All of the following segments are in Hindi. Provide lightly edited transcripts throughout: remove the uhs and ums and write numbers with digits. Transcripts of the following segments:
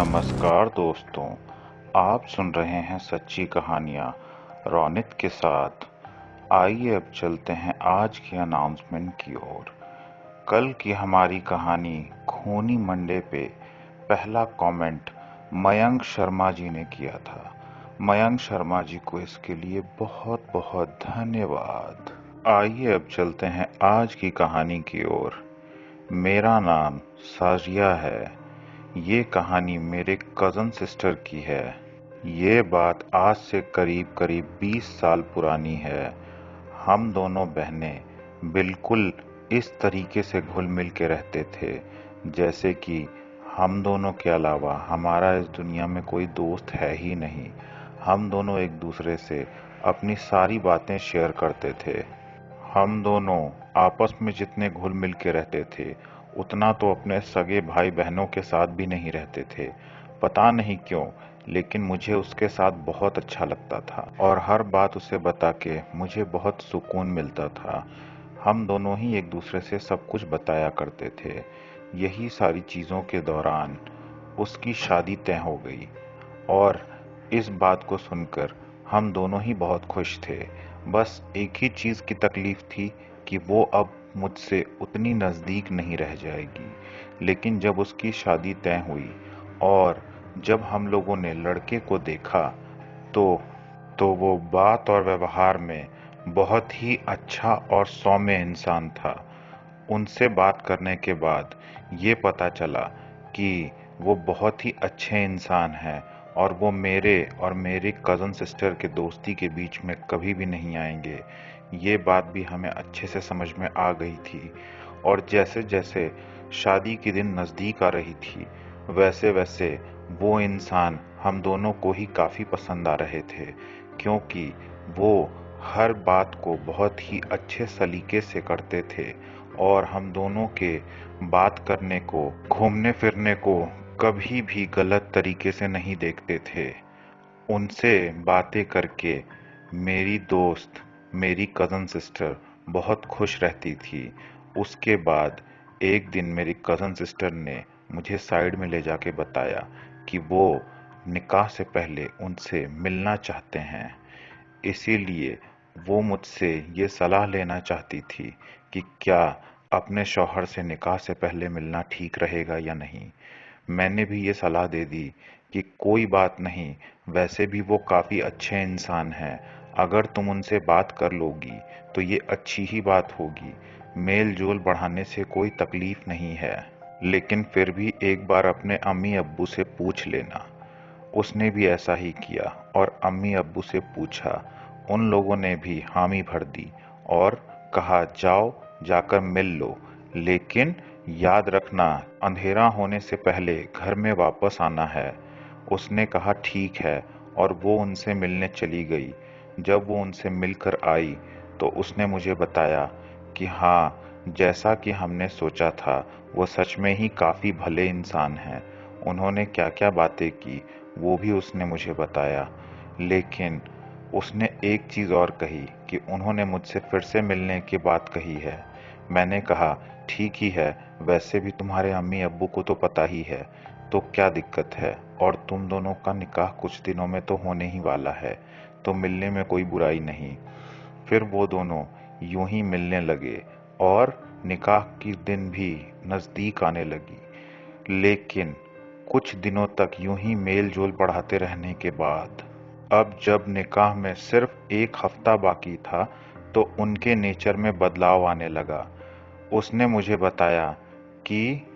नमस्कार दोस्तों, आप सुन रहे हैं सच्ची कहानियाँ रौनित के साथ। आइए अब चलते हैं आज की अनाउंसमेंट की ओर। कल की हमारी कहानी खूनी मंडे पे पहला कमेंट मयंक शर्मा जी ने किया था। मयंक शर्मा जी को इसके लिए बहुत बहुत धन्यवाद। आइए अब चलते हैं आज की कहानी की ओर। मेरा नाम साजिया है। ये कहानी मेरे कज़न सिस्टर की है। ये बात आज से करीब करीब 20 साल पुरानी है। हम दोनों बहनें बिल्कुल इस तरीके से घुल मिल के रहते थे जैसे कि हम दोनों के अलावा हमारा इस दुनिया में कोई दोस्त है ही नहीं। हम दोनों एक दूसरे से अपनी सारी बातें शेयर करते थे। हम दोनों आपस में जितने घुल मिल के रहते थे उतना तो अपने सगे भाई बहनों के साथ भी नहीं रहते थे। पता नहीं क्यों, लेकिन मुझे उसके साथ बहुत अच्छा लगता था और हर बात उसे बता के मुझे बहुत सुकून मिलता था। हम दोनों ही एक दूसरे से सब कुछ बताया करते थे। यही सारी चीज़ों के दौरान उसकी शादी तय हो गई और इस बात को सुनकर हम दोनों ही बहुत खुश थे। बस एक ही चीज़ की तकलीफ थी कि वो अब मुझसे उतनी नज़दीक नहीं रह जाएगी। लेकिन जब उसकी शादी तय हुई और जब हम लोगों ने लड़के को देखा तो वो बात और व्यवहार में बहुत ही अच्छा और सौम्य इंसान था। उनसे बात करने के बाद ये पता चला कि वो बहुत ही अच्छे इंसान हैं और वो मेरे और मेरी कज़न सिस्टर के दोस्ती के बीच में कभी भी नहीं आएंगे। ये बात भी हमें अच्छे से समझ में आ गई थी और जैसे जैसे शादी के दिन नज़दीक आ रही थी वैसे वैसे वो इंसान हम दोनों को ही काफ़ी पसंद आ रहे थे, क्योंकि वो हर बात को बहुत ही अच्छे सलीके से करते थे और हम दोनों के बात करने को, घूमने फिरने को कभी भी गलत तरीके से नहीं देखते थे। उनसे बातें करके मेरी दोस्त, मेरी कज़न सिस्टर बहुत खुश रहती थी। उसके बाद एक दिन मेरी कज़न सिस्टर ने मुझे साइड में ले जाके बताया कि वो निकाह से पहले उनसे मिलना चाहते हैं। इसीलिए वो मुझसे ये सलाह लेना चाहती थी कि क्या अपने शौहर से निकाह से पहले मिलना ठीक रहेगा या नहीं। मैंने भी ये सलाह दे दी कि कोई बात नहीं, वैसे भी वो काफ़ी अच्छे इंसान हैं। अगर तुम उनसे बात कर लोगी तो ये अच्छी ही बात होगी। मेल जोल बढ़ाने से कोई तकलीफ नहीं है, लेकिन फिर भी एक बार अपने अम्मी अब्बू से पूछ लेना। उसने भी ऐसा ही किया और अम्मी अब्बू से पूछा। उन लोगों ने भी हामी भर दी और कहा जाओ जाकर मिल लो, लेकिन याद रखना अंधेरा होने से पहले घर में वापस आना है। उसने कहा ठीक है और वो उनसे मिलने चली गई। जब वो उनसे मिलकर आई तो उसने मुझे बताया कि हाँ, जैसा कि हमने सोचा था वो सच में ही काफ़ी भले इंसान हैं। उन्होंने क्या क्या बातें की वो भी उसने मुझे बताया, लेकिन उसने एक चीज़ और कही कि उन्होंने मुझसे फिर से मिलने की बात कही है। मैंने कहा ठीक ही है, वैसे भी तुम्हारे अम्मी अब्बू को तो पता ही है, तो क्या दिक्कत है, और तुम दोनों का निकाह कुछ दिनों में तो होने ही वाला है, तो मिलने में कोई बुराई नहीं। फिर वो दोनों यूं ही मिलने लगे और निकाह की दिन भी नज़दीक आने लगी। लेकिन कुछ दिनों तक यूं ही मेल जोल बढ़ाते रहने के बाद अब जब निकाह में सिर्फ एक हफ्ता बाकी था तो उनके नेचर में बदलाव आने लगा। उसने मुझे बताया कि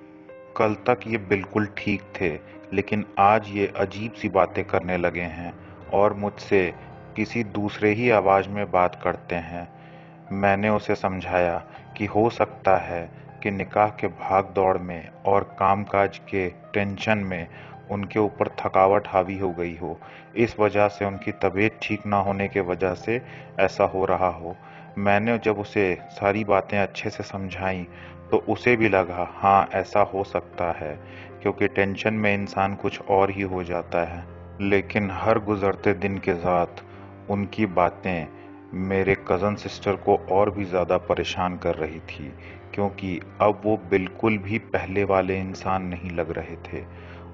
कल तक ये बिल्कुल ठीक थे, लेकिन आज ये अजीब सी बातें करने लगे हैं और मुझसे किसी दूसरे ही आवाज़ में बात करते हैं। मैंने उसे समझाया कि हो सकता है कि निकाह के भाग दौड़ में और कामकाज के टेंशन में उनके ऊपर थकावट हावी हो गई हो, इस वजह से उनकी तबीयत ठीक ना होने के वजह से ऐसा हो रहा हो। मैंने जब उसे सारी बातें अच्छे से समझाई तो उसे भी लगा हाँ, ऐसा हो सकता है, क्योंकि टेंशन में इंसान कुछ और ही हो जाता है। लेकिन हर गुजरते दिन के साथ उनकी बातें मेरे कज़न सिस्टर को और भी ज़्यादा परेशान कर रही थी, क्योंकि अब वो बिल्कुल भी पहले वाले इंसान नहीं लग रहे थे।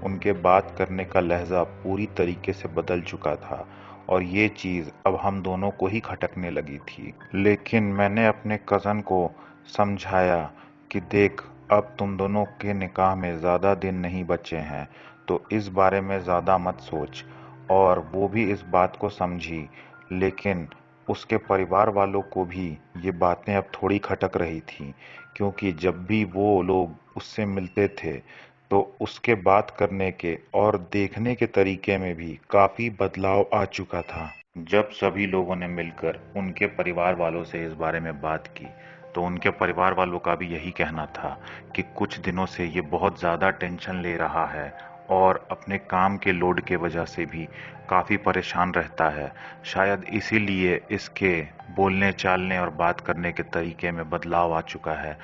उनके बात करने का लहजा पूरी तरीके से बदल चुका था और ये चीज़ अब हम दोनों को ही खटकने लगी थी। लेकिन मैंने अपने कज़न को समझाया कि देख, अब तुम दोनों के निकाह में ज़्यादा दिन नहीं बचे हैं, तो इस बारे में ज़्यादा मत सोच। और वो भी इस बात को समझी, लेकिन उसके परिवार वालों को भी ये बातें अब थोड़ी खटक रही थीं, क्योंकि जब भी वो लोग उससे मिलते थे तो उसके बात करने के और देखने के तरीके में भी काफी बदलाव आ चुका था। जब सभी लोगों ने मिलकर उनके परिवार वालों से इस बारे में बात की, तो उनके परिवार वालों का भी यही कहना था कि कुछ दिनों से ये बहुत ज़्यादा टेंशन ले रहा है और अपने काम के लोड के वजह से भी काफ़ी परेशान रहता है। शायद इसीलिए इसके बोलने चालने और बात करने के तरीके में बदलाव आ चुका है।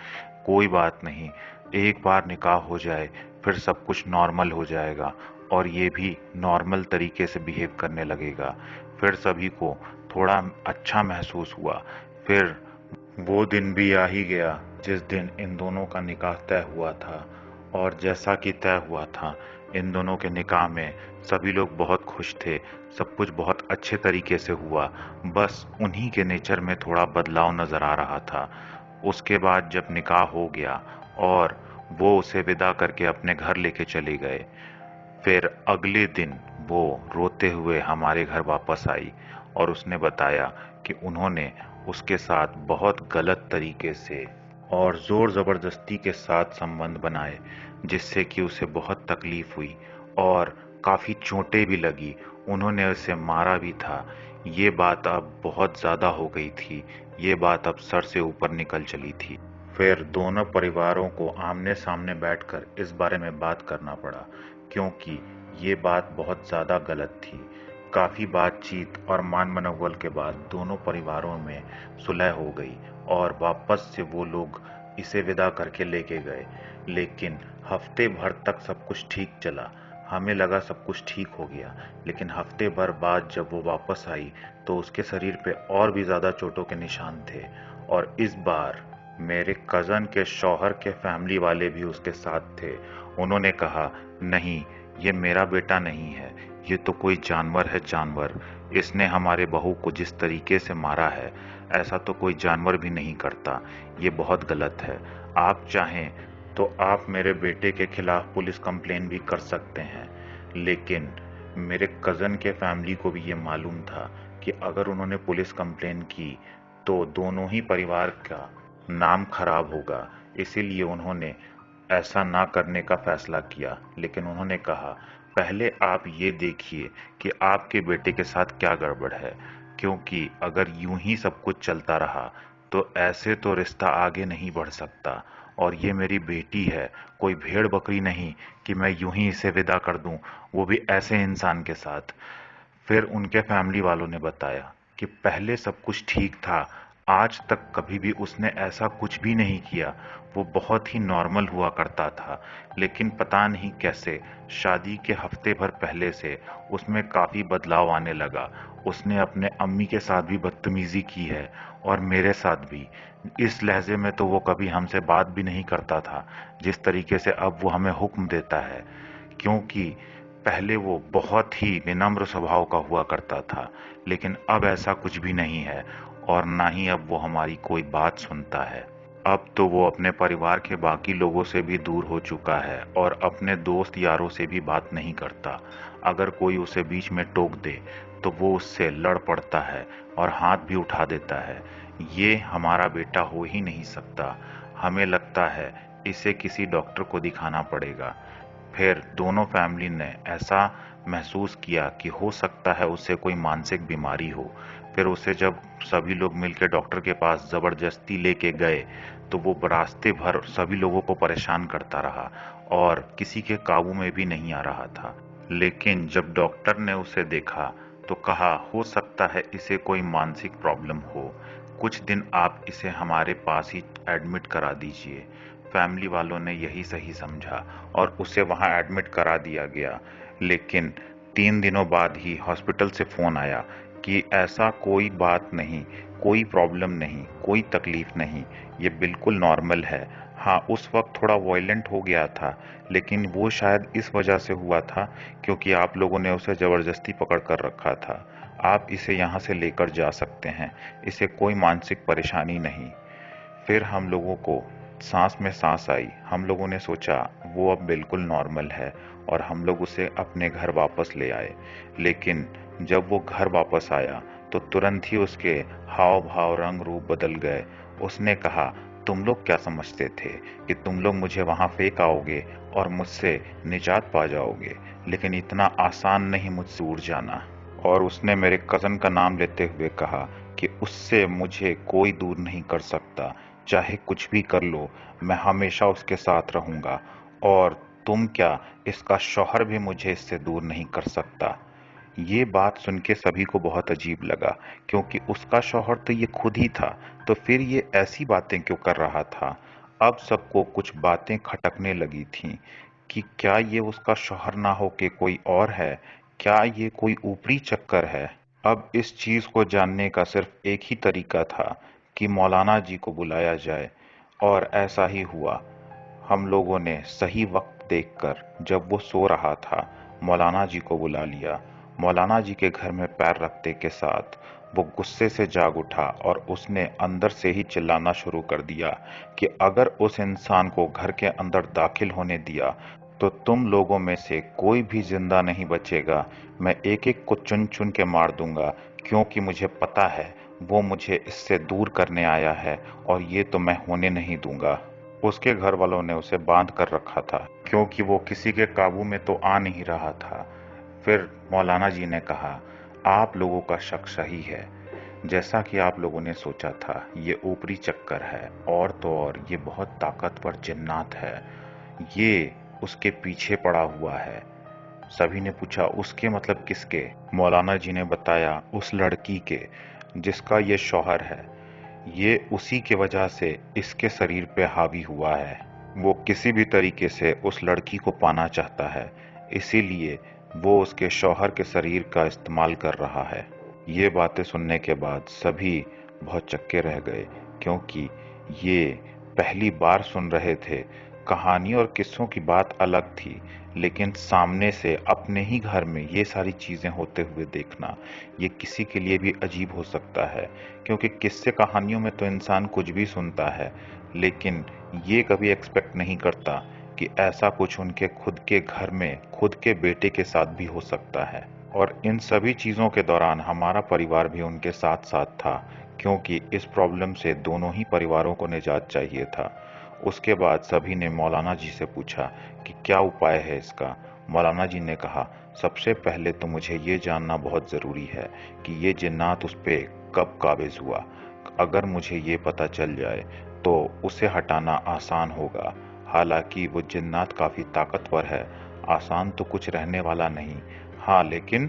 कोई बात नहीं, एक बार निकाह हो जाए फिर सब कुछ नॉर्मल हो जाएगा और ये भी नॉर्मल तरीके से बिहेव करने लगेगा। फिर सभी को थोड़ा अच्छा महसूस हुआ। फिर वो दिन भी आ ही गया जिस दिन इन दोनों का निकाह तय हुआ था। और जैसा कि तय हुआ था, इन दोनों के निकाह में सभी लोग बहुत खुश थे। सब कुछ बहुत अच्छे तरीके से हुआ, बस उन्हीं के नेचर में थोड़ा बदलाव नजर आ रहा था। उसके बाद जब निकाह हो गया और वो उसे विदा करके अपने घर लेके चले गए, फिर अगले दिन वो रोते हुए हमारे घर वापस आई और उसने बताया कि उन्होंने उसके साथ बहुत गलत तरीके से और जोर जबरदस्ती के साथ संबंध बनाए, जिससे कि उसे बहुत तकलीफ हुई और काफी चोटें भी लगी। उन्होंने उसे मारा भी था। ये बात अब बहुत ज्यादा हो गई थी। ये बात अब सर से ऊपर निकल चली थी। फिर दोनों परिवारों को आमने सामने बैठकर इस बारे में बात करना पड़ा, क्योंकि ये बात बहुत ज़्यादा गलत थी। काफ़ी बातचीत और मान मनौवल के बाद दोनों परिवारों में सुलह हो गई और वापस से वो लोग इसे विदा करके लेके गए। लेकिन हफ्ते भर तक सब कुछ ठीक चला। हमें लगा सब कुछ ठीक हो गया, लेकिन हफ्ते भर बाद जब वो वापस आई तो उसके शरीर पे और भी ज़्यादा चोटों के निशान थे। और इस बार मेरे कज़न के शौहर के फैमिली वाले भी उसके साथ थे। उन्होंने कहा, नहीं, ये मेरा बेटा नहीं है, ये तो कोई जानवर है, जानवर। इसने हमारे बहू को जिस तरीके से मारा है, ऐसा तो कोई जानवर भी नहीं करता। ये बहुत गलत है। आप चाहें तो आप मेरे बेटे के खिलाफ पुलिस कंप्लेन भी कर सकते हैं। लेकिन मेरे कज़न के फैमिली को भी ये मालूम था कि अगर उन्होंने पुलिस कंप्लेन की तो दोनों ही परिवार का नाम खराब होगा। इसीलिए उन्होंने ऐसा ना करने का फैसला किया। लेकिन उन्होंने कहा, पहले आप ये देखिए कि आपके बेटे के साथ क्या गड़बड़ है, क्योंकि अगर यूं ही सब कुछ चलता रहा तो ऐसे तो रिश्ता आगे नहीं बढ़ सकता। और ये मेरी बेटी है, कोई भेड़ बकरी नहीं कि मैं यूं ही इसे विदा कर दूं, वो भी ऐसे इंसान के साथ। फिर उनके फैमिली वालों ने बताया कि पहले सब कुछ ठीक था, आज तक कभी भी उसने ऐसा कुछ भी नहीं किया। वो बहुत ही नॉर्मल हुआ करता था। लेकिन पता नहीं कैसे शादी के हफ्ते भर पहले से उसमें काफ़ी बदलाव आने लगा। उसने अपने अम्मी के साथ भी बदतमीज़ी की है और मेरे साथ भी। इस लहजे में तो वो कभी हमसे बात भी नहीं करता था, जिस तरीके से अब वो हमें हुक्म देता है। क्योंकि पहले वो बहुत ही विनम्र स्वभाव का हुआ करता था, लेकिन अब ऐसा कुछ भी नहीं है और ना ही अब वो हमारी कोई बात सुनता है। अब तो वो अपने परिवार के बाकी लोगों से भी दूर हो चुका है और अपने दोस्त यारों से भी बात नहीं करता। अगर कोई उसे बीच में टोक दे तो वो उससे लड़ पड़ता है और हाथ भी उठा देता है। ये हमारा बेटा हो ही नहीं सकता। हमें लगता है इसे किसी डॉक्टर को दिखाना पड़ेगा। फिर दोनों फैमिली ने ऐसा महसूस किया कि हो सकता है उसे कोई मानसिक बीमारी हो। फिर उसे जब सभी लोग मिलकर डॉक्टर के पास जबरदस्ती लेके गए तो वो रास्ते भर सभी लोगों को परेशान करता रहा और किसी के काबू में भी नहीं आ रहा था। लेकिन जब डॉक्टर ने उसे देखा तो कहा, हो सकता है इसे कोई मानसिक प्रॉब्लम हो, कुछ दिन आप इसे हमारे पास ही एडमिट करा दीजिए। फैमिली वालों ने यही सही समझा और उसे वहां एडमिट करा दिया गया। लेकिन 3 दिनों बाद ही हॉस्पिटल से फोन आया कि ऐसा कोई बात नहीं, कोई प्रॉब्लम नहीं, कोई तकलीफ नहीं, ये बिल्कुल नॉर्मल है। हाँ, उस वक्त थोड़ा वॉयलेंट हो गया था, लेकिन वो शायद इस वजह से हुआ था क्योंकि आप लोगों ने उसे ज़बरदस्ती पकड़ कर रखा था। आप इसे यहाँ से लेकर जा सकते हैं, इसे कोई मानसिक परेशानी नहीं। फिर हम लोगों को सांस में सांस आई। हम लोगों ने सोचा वो अब बिल्कुल नॉर्मल है और हम लोग उसे अपने घर वापस ले आए। लेकिन जब वो घर वापस आया तो तुरंत ही उसके हाव भाव रंग रूप बदल गए। उसने कहा, तुम लोग क्या समझते थे कि तुम लोग मुझे वहां फेंक आओगे और मुझसे निजात पा जाओगे, लेकिन इतना आसान नहीं मुझसे दूर जाना। और उसने मेरे कज़न का नाम लेते हुए कहा कि उससे मुझे कोई दूर नहीं कर सकता, चाहे कुछ भी कर लो, मैं हमेशा उसके साथ रहूंगा। और तुम क्या, इसका शौहर भी मुझे इससे दूर नहीं कर सकता। ये बात सुन के सभी को बहुत अजीब लगा, क्योंकि उसका शौहर तो ये खुद ही था, तो फिर ये ऐसी बातें क्यों कर रहा था। अब सबको कुछ बातें खटकने लगी थीं कि क्या ये उसका शौहर ना हो के कोई और है, क्या ये कोई ऊपरी चक्कर है। अब इस चीज को जानने का सिर्फ एक ही तरीका था कि मौलाना जी को बुलाया जाए, और ऐसा ही हुआ। हम लोगों ने सही वक्त देखकर, जब वो सो रहा था, मौलाना जी को बुला लिया। मौलाना जी के घर में पैर रखते के साथ वो गुस्से से जाग उठा और उसने अंदर से ही चिल्लाना शुरू कर दिया कि अगर उस इंसान को घर के अंदर दाखिल होने दिया तो तुम लोगों में से कोई भी जिंदा नहीं बचेगा। मैं एक एक को चुन चुन के मार दूंगा, क्योंकि मुझे पता है वो मुझे इससे दूर करने आया है और ये तो मैं होने नहीं दूंगा। उसके घर वालों ने उसे बांध कर रखा था, क्योंकि वो किसी के काबू में तो आ नहीं रहा था। फिर मौलाना जी ने कहा, आप लोगों का शक सही है। जैसा कि आप लोगों ने सोचा था, ये ऊपरी चक्कर है, और तो और ये बहुत ताकतवर जिन्नात है। ये उसके पीछे पड़ा हुआ है। सभी ने पूछा, उसके मतलब किसके? मौलाना जी ने बताया, उस लड़की के जिसका ये शौहर है। ये उसी की वजह से इसके शरीर पे हावी हुआ है। वो किसी भी तरीके से उस लड़की को पाना चाहता है, इसीलिए वो उसके शौहर के शरीर का इस्तेमाल कर रहा है। ये बातें सुनने के बाद सभी बहुत चक्के रह गए, क्योंकि ये पहली बार सुन रहे थे। कहानी और किस्सों की बात अलग थी, लेकिन सामने से अपने ही घर में ये सारी चीजें होते हुए देखना, ये किसी के लिए भी अजीब हो सकता है। क्योंकि किस्से कहानियों में तो इंसान कुछ भी सुनता है, लेकिन ये कभी एक्सपेक्ट नहीं करता कि ऐसा कुछ उनके खुद के घर में खुद के बेटे के साथ भी हो सकता है। और इन सभी चीजों के दौरान हमारा परिवार भी उनके साथ साथ था, क्योंकि इस प्रॉब्लम से दोनों ही परिवारों को निजात चाहिए था। उसके बाद सभी ने मौलाना जी से पूछा कि क्या उपाय है इसका। मौलाना जी ने कहा, सबसे पहले तो मुझे ये जानना बहुत ज़रूरी है कि ये जिन्नात उस पे कब काबिज हुआ। अगर मुझे ये पता चल जाए तो उसे हटाना आसान होगा। हालांकि वो जिन्नात काफ़ी ताकतवर है, आसान तो कुछ रहने वाला नहीं। हाँ, लेकिन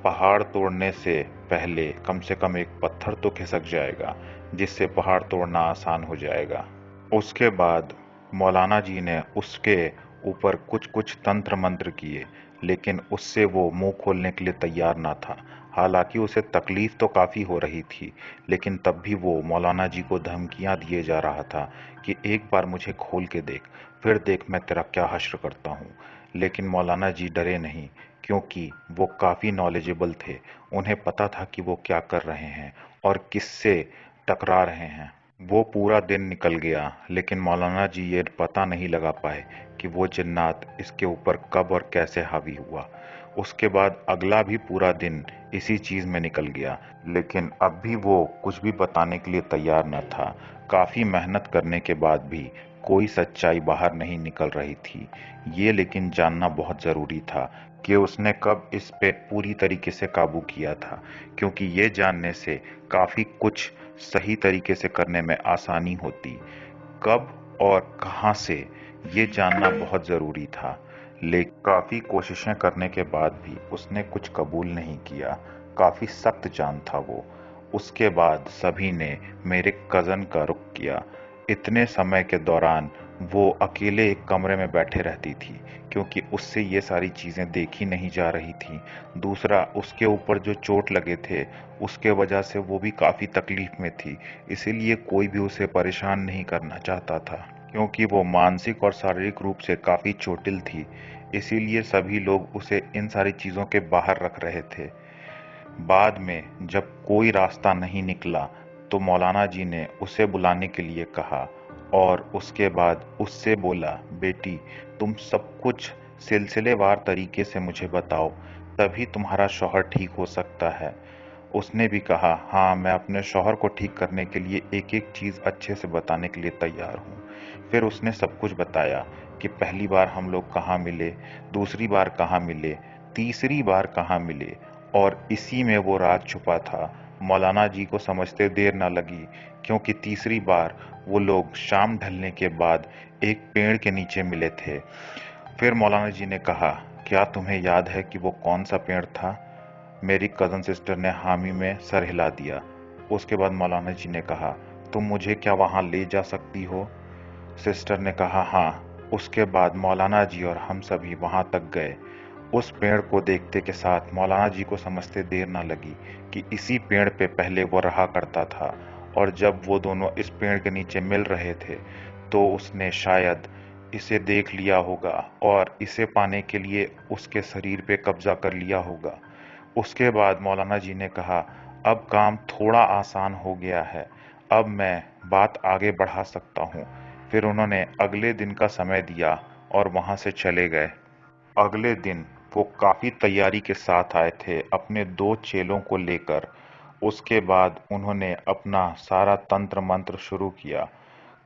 पहाड़ तोड़ने से पहले कम से कम एक पत्थर तो खिसक जाएगा, जिससे पहाड़ तोड़ना आसान हो जाएगा। उसके बाद मौलाना जी ने उसके ऊपर कुछ कुछ तंत्र मंत्र किए, लेकिन उससे वो मुंह खोलने के लिए तैयार ना था। हालांकि उसे तकलीफ तो काफी हो रही थी, लेकिन तब भी वो मौलाना जी को धमकियां दिए जा रहा था कि एक बार मुझे खोल के देख, फिर देख मैं तेरा क्या हश्र करता हूँ। लेकिन मौलाना जी डरे नहीं, क्योंकि वो काफी नॉलेजेबल थे। उन्हें पता था कि वो क्या कर रहे हैं और किससे टकरा रहे हैं। वो पूरा दिन निकल गया, लेकिन मौलाना जी ये पता नहीं लगा पाए कि वो जिन्नात इसके ऊपर कब और कैसे हावी हुआ। उसके बाद अगला भी पूरा दिन इसी चीज में निकल गया, लेकिन अब भी वो कुछ भी बताने के लिए तैयार न था। काफी मेहनत करने के बाद भी कोई सच्चाई बाहर नहीं निकल रही थी। ये लेकिन जानना बहुत जरूरी था कि उसने कब इस पे पूरी तरीके से काबू किया था, क्योंकि ये जानने से काफी कुछ सही तरीके से करने में आसानी होती। कब और कहां से, ये जानना बहुत जरूरी था। लेकिन काफी कोशिशें करने के बाद भी उसने कुछ कबूल नहीं किया। काफी सख्त जान था वो। उसके बाद सभी ने मेरे कजन का रुख किया। इतने समय के दौरान वो अकेले एक कमरे में बैठे रहती थी, क्योंकि उससे ये सारी चीज़ें देखी नहीं जा रही थी। दूसरा, उसके ऊपर जो चोट लगे थे, उसके वजह से वो भी काफ़ी तकलीफ में थी, इसीलिए कोई भी उसे परेशान नहीं करना चाहता था। क्योंकि वो मानसिक और शारीरिक रूप से काफ़ी चोटिल थी, इसीलिए सभी लोग उसे इन सारी चीज़ों के बाहर रख रहे थे। बाद में जब कोई रास्ता नहीं निकला, तो मौलाना जी ने उसे बुलाने के लिए कहा और उसके बाद उससे बोला, बेटी, तुम सब कुछ सिलसिलेवार तरीके से मुझे बताओ, तभी तुम्हारा शौहर ठीक हो सकता है। उसने भी कहा, हाँ, मैं अपने शौहर को ठीक करने के लिए एक एक चीज़ अच्छे से बताने के लिए तैयार हूँ। फिर उसने सब कुछ बताया कि पहली बार हम लोग कहाँ मिले, दूसरी बार कहाँ मिले, तीसरी बार कहाँ मिले, और इसी में वो राज छुपा था। मौलाना जी को समझते देर न लगी, क्योंकि तीसरी बार वो लोग शाम ढलने के बाद एक पेड़ के नीचे मिले थे। फिर मौलाना जी ने कहा, क्या तुम्हें याद है कि वो कौन सा पेड़ था? मेरी कज़न सिस्टर ने हामी में सर हिला दिया। उसके बाद मौलाना जी ने कहा, तुम मुझे क्या वहाँ ले जा सकती हो? सिस्टर ने कहा, हाँ। उसके बाद मौलाना जी और हम सभी वहाँ तक गए। उस पेड़ को देखते के साथ मौलाना जी को समझते देर न लगी कि इसी पेड़ पे पहले वो रहा करता था, और जब वो दोनों इस पेड़ के नीचे मिल रहे थे, तो उसने शायद इसे देख लिया होगा और इसे पाने के लिए उसके शरीर पे कब्जा कर लिया होगा। उसके बाद मौलाना जी ने कहा, अब काम थोड़ा आसान हो गया है, अब मैं बात आगे बढ़ा सकता हूँ। फिर उन्होंने अगले दिन का समय दिया और वहाँ से चले गए। अगले दिन वो काफी तैयारी के साथ आए थे, अपने 2 चेलों को लेकर। उसके बाद उन्होंने अपना सारा तंत्र मंत्र शुरू किया।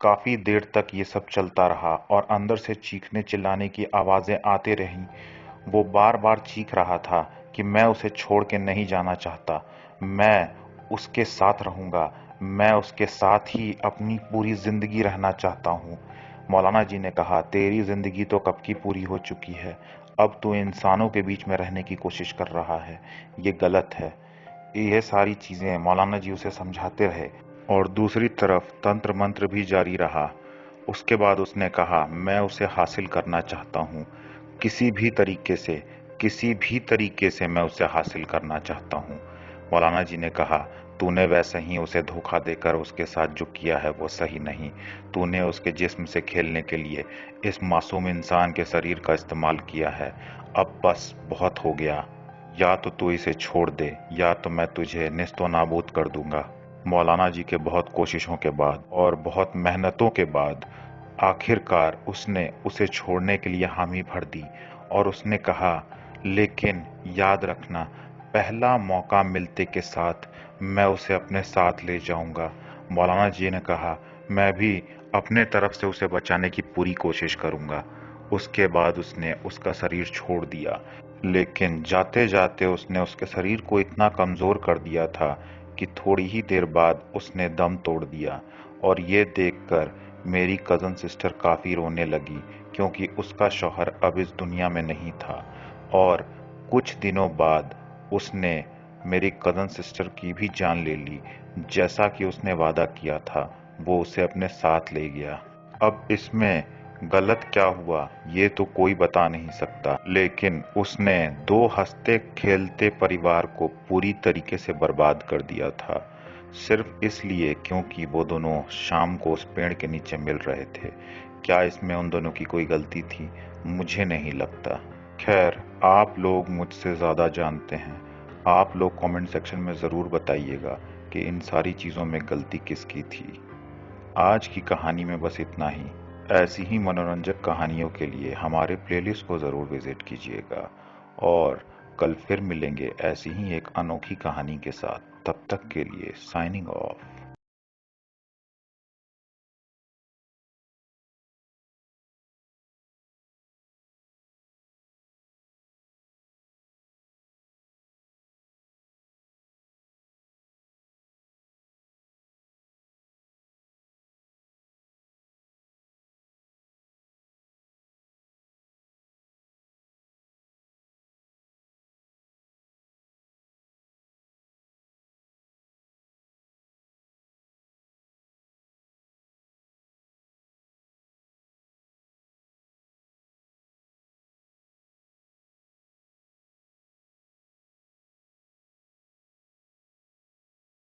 काफी देर तक ये सब चलता रहा और अंदर से चीखने चिल्लाने की आवाजें आती रहीं। वो बार बार चीख रहा था कि मैं उसे छोड़ के नहीं जाना चाहता, मैं उसके साथ रहूंगा, मैं उसके साथ ही अपनी पूरी जिंदगी रहना चाहता हूँ। मौलाना जी ने कहा, तेरी जिंदगी तो कब की पूरी हो चुकी है, अब तू इंसानों के बीच में रहने की कोशिश कर रहा है, ये गलत है। ये सारी चीजें मौलाना जी उसे समझाते रहे, और दूसरी तरफ तंत्र मंत्र भी जारी रहा। उसके बाद उसने कहा, मैं उसे हासिल करना चाहता हूँ, किसी भी तरीके से, किसी भी तरीके से मैं उसे हासिल करना चाहता हूँ। मौलाना जी ने कहा, तूने वैसे ही उसे धोखा देकर उसके साथ जो किया है वो सही नहीं। तूने उसके जिस्म से खेलने के लिए इस मासूम इंसान के शरीर का इस्तेमाल किया है। अब बस बहुत हो गया, या तो तू इसे छोड़ दे या तो मैं तुझे निस्तो नाबूद कर दूंगा। मौलाना जी के बहुत कोशिशों के बाद और बहुत मेहनतों के बाद आखिरकार उसने उसे छोड़ने के लिए हामी भर दी, और उसने कहा, लेकिन याद रखना, पहला मौका मिलते के साथ मैं उसे अपने साथ ले जाऊंगा। मौलाना जी ने कहा, मैं भी अपने तरफ से उसे बचाने की पूरी कोशिश करूंगा। उसके बाद उसने उसका शरीर छोड़ दिया, लेकिन जाते जाते उसने उसके शरीर को इतना कमजोर कर दिया था कि थोड़ी ही देर बाद उसने दम तोड़ दिया। और ये देखकर मेरी कज़न सिस्टर काफ़ी रोने लगी, क्योंकि उसका शौहर अब इस दुनिया में नहीं था। और कुछ दिनों बाद उसने मेरी कज़न सिस्टर की भी जान ले ली। जैसा कि उसने वादा किया था, वो उसे अपने साथ ले गया। अब इसमें गलत क्या हुआ ये तो कोई बता नहीं सकता, लेकिन उसने 2 हंसते खेलते परिवार को पूरी तरीके से बर्बाद कर दिया था, सिर्फ इसलिए क्योंकि वो दोनों शाम को उस पेड़ के नीचे मिल रहे थे। क्या इसमें उन दोनों की कोई गलती थी? मुझे नहीं लगता। खैर, आप लोग मुझसे ज़्यादा जानते हैं। आप लोग कमेंट सेक्शन में ज़रूर बताइएगा कि इन सारी चीज़ों में गलती किसकी थी। आज की कहानी में बस इतना ही। ऐसी ही मनोरंजक कहानियों के लिए हमारे प्लेलिस्ट को ज़रूर विज़िट कीजिएगा, और कल फिर मिलेंगे ऐसी ही एक अनोखी कहानी के साथ। तब तक के लिए साइनिंग ऑफ।